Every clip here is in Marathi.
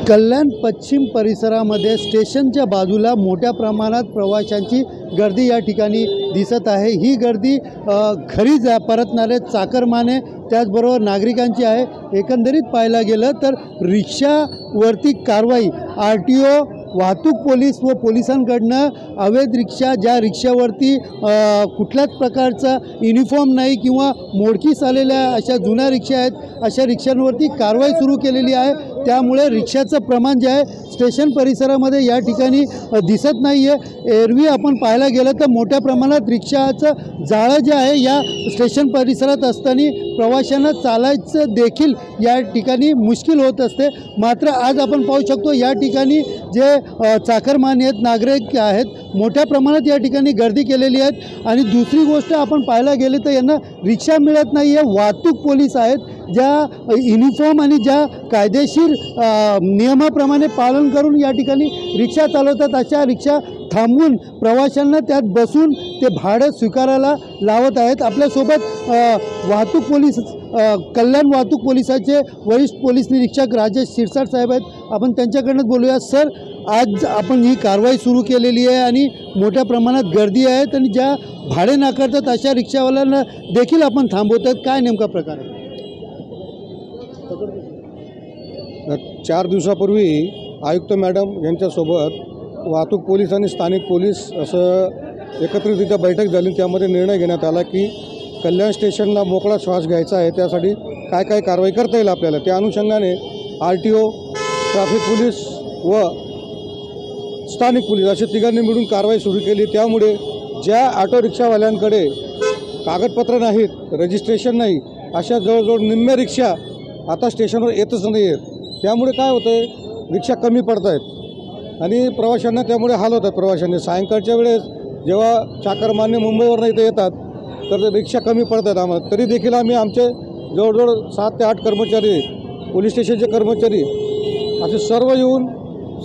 कल्याण पश्चिम परिसरामध्ये स्टेशनच्या बाजूला मोठ्या प्रमाणात प्रवाशांची गर्दी या ठिकाणी दिसत आहे। ही गर्दी घरी परतणारे चाकरमाने त्याचबरोबर नागरिकांची आहे। एकंदरीत पाहायला गेलं तर रिक्षावरती कारवाई RTO वाहतूक पोलीस व पोलिसांकडनं अवैध रिक्षा ज्या रिक्षावरती कुठल्याच प्रकारचा युनिफॉर्म नाही किंवा मोडकीस आलेल्या अशा जुन्या रिक्षा आहेत अशा रिक्षांवरती कारवाई सुरू केलेली आहे। त्यामुळे रिक्षाचं प्रमाण जे आहे स्टेशन परिसरामध्ये या ठिकाणी दिसत नाही आहे। एरवी आपण पाहायला गेलं तर मोठ्या प्रमाणात रिक्षाचं जाळं जे आहे या स्टेशन परिसरात असताना प्रवाशांना चालायचं देखील या ठिकाणी मुश्किल होत असते। मात्र आज आपण पाहू शकतो या ठिकाणी जे चाकरमानी आहेत नागरिक आहेत मोठ्या प्रमाणात या ठिकाणी गर्दी केलेली आहेत। आणि दुसरी गोष्ट आपण पाहायला गेले तर यांना रिक्षा मिळत नाही आहे। वाहतूक पोलीस आहेत ज्या युनिफॉर्म आणि ज्या कायदेशीर नियमाप्रमाणे पालन करून या ठिकाणी रिक्षा चालवतात अशा रिक्षा थांबवून प्रवाशांना त्यात बसून ते भाडं स्वीकारायला लावत आहेत। आपल्यासोबत वाहतूक पोलीस कल्याण वाहतूक पोलिसाचे वरिष्ठ पोलीस निरीक्षक राजेश शिरसाट साहेब आहेत। आपण त्यांच्याकडनं बोलूया। सर, आज आपण ही कारवाई सुरू केलेली आहे आणि मोठ्या प्रमाणात गर्दी आहे आणि ज्या भाडे नाकारतात अशा रिक्षावाल्यांना देखील आपण थांबवतात, काय नेमका प्रकार आहे? 4 दिवसापूर्वी आयुक्त मॅडम यांच्यासोबत वाहतूक पोलीस आणि स्थानिक पोलीस असं एकत्रितरित्या बैठक झाली। त्यामध्ये निर्णय घेण्यात आला की कल्याण स्टेशनला मोकळा श्वास घ्यायचा आहे, त्यासाठी काय काय कारवाई करता येईल आपल्याला। त्या अनुषंगाने RTO, ट्रॅफिक पोलीस व स्थानिक पोलीस असे तिघांनी मिळून कारवाई सुरू केली। त्यामुळे ज्या ऑटो रिक्षावाल्यांकडे कागदपत्र नाहीत, रजिस्ट्रेशन नाही, अशा जवळजवळ निम्म्या रिक्षा आता स्टेशनवर येतच नाही आहेत। त्यामुळे काय होतं आहे, रिक्षा कमी पडत आहेत आणि प्रवाशांना त्यामुळे हाल होतात। प्रवाशांनी सायंकाळच्या वेळेस जेव्हा चाकरमान्य मुंबईवरून इथे येतात तर रिक्षा कमी पडतात आम्हाला। तरी देखील आम्ही आमचे जवळजवळ 7 ते 8 कर्मचारी, पोलीस स्टेशनचे कर्मचारी असे सर्व येऊन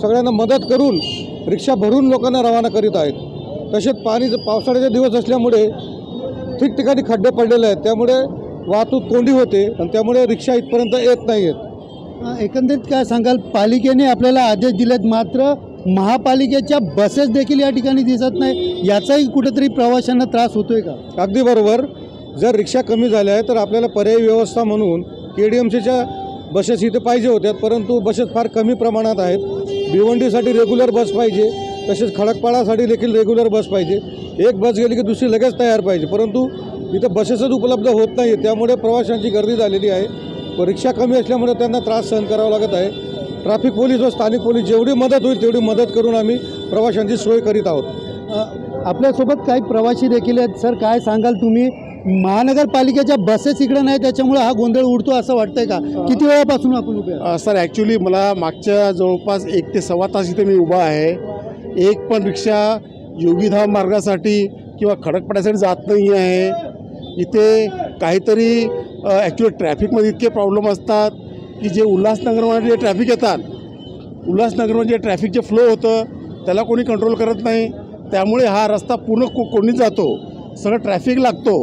सगळ्यांना मदत करून रिक्षा भरून लोकांना रवाना करीत आहेत। तसेच पावसाळ्याचे दिवस असल्यामुळे ठिकठिकाणी खड्डे पडलेले आहेत, त्यामुळे वाहतूक कोंडी होते आणि त्यामुळे रिक्षा इथपर्यंत येत नाही आहेत। एकंदरीत काय सांगाल, पालिकेने आपल्याला आदेश दिलेत मात्र महापालिकेच्या बसेस देखील या ठिकाणी दिसत नाही, याचाही कुठेतरी प्रवाशांना त्रास होतोय का? अगदी बरोबर। जर रिक्षा कमी झाल्या आहे तर आपल्याला पर्यायी व्यवस्था म्हणून KDMCच्या बसेस इथे पाहिजे होत्या, परंतु बसेस फार कमी प्रमाणात आहेत। भिवंडीसाठी रेग्युलर बस पाहिजे, तसेच खडकपाडासाठी देखील रेग्युलर बस पाहिजे। एक बस गेली की दुसरी लगेच तयार पाहिजे, परंतु इथं बसेसच उपलब्ध होत नाही, त्यामुळे प्रवाशांची गर्दी झालेली आहे। रिक्षा कमी असल्यामुळे त्यांना त्रास सहन करावा लागत आहे। ट्रॅफिक पोलीस व स्थानिक पोलीस जेवढी मदत होईल तेवढी मदत करून आम्ही प्रवाशांची सोय करीत आहोत। आपल्यासोबत काही प्रवासी देखील आहेत। सर, काय सांगाल तुम्ही, महानगरपालिकेच्या बसेस इकडे नाही त्याच्यामुळे हा गोंधळ उडतो असं वाटतंय का? किती वेळापासून आपण उभे आहात? सर, ॲक्च्युली मला मागच्या जवळपास 1 ते सव्वा तास इथे मी उभा आहे। एक पण रिक्षा योगीधाम मार्गासाठी किंवा खडकपाड्यासाठी जात नाही आहे। इथे काहीतरी ॲक्च्युली ट्रॅफिकमध्ये इतके प्रॉब्लेम असतात की जे उल्हासनगरमध्ये जे ट्रॅफिक येतात, उल्हासनगरमध्ये जे ट्रॅफिकचे फ्लो होतं त्याला कोणी कंट्रोल करत नाही, त्यामुळे हा रस्ता पूर्ण कोणी जातो, सगळं ट्रॅफिक लागतो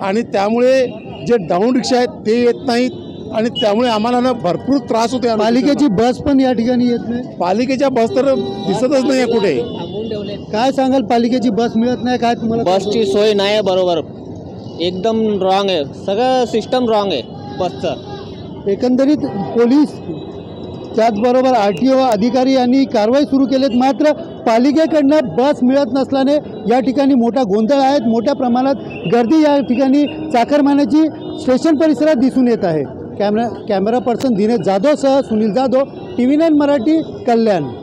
आणि त्यामुळे जे डाऊन रिक्षा आहेत ते येत नाहीत आणि त्यामुळे आम्हाला ना भरपूर त्रास होते। पालिकेची बस पण या ठिकाणी येत नाही, पालिकेच्या बस तर दिसतच नाही आहे कुठे। काय सांगाल, पालिकेची बस मिळत नाही काय तुम्हाला? बसची सोय नाही आहे, बरोबर एकदम रॉंग आहे, सगळं सिस्टम रॉंग आहे बसचं। एकंदरीत पोलीस त्याचबरोबर RTO अधिकारी यांनी कारवाई सुरू केलीत, मात्र पालिकेकडनं बस मिळत नसल्याने या ठिकाणी मोठा गोंधळ आहे। मोठ्या प्रमाणात गर्दी या ठिकाणी चाकरमान्याची स्टेशन परिसरात दिसून येत आहे। कॅमेरा पर्सन दिनेश जाधव सह सुनील जाधव, TV9 मराठी, कल्याण।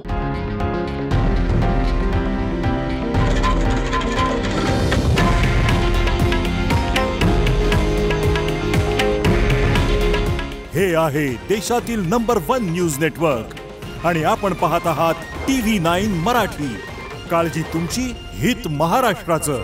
हे आहे देशातील नंबर 1 न्यूज नेटवर्क आणि आपण पाहत आहात TV9 मराठी। काळजी तुमची, हित महाराष्ट्राचं।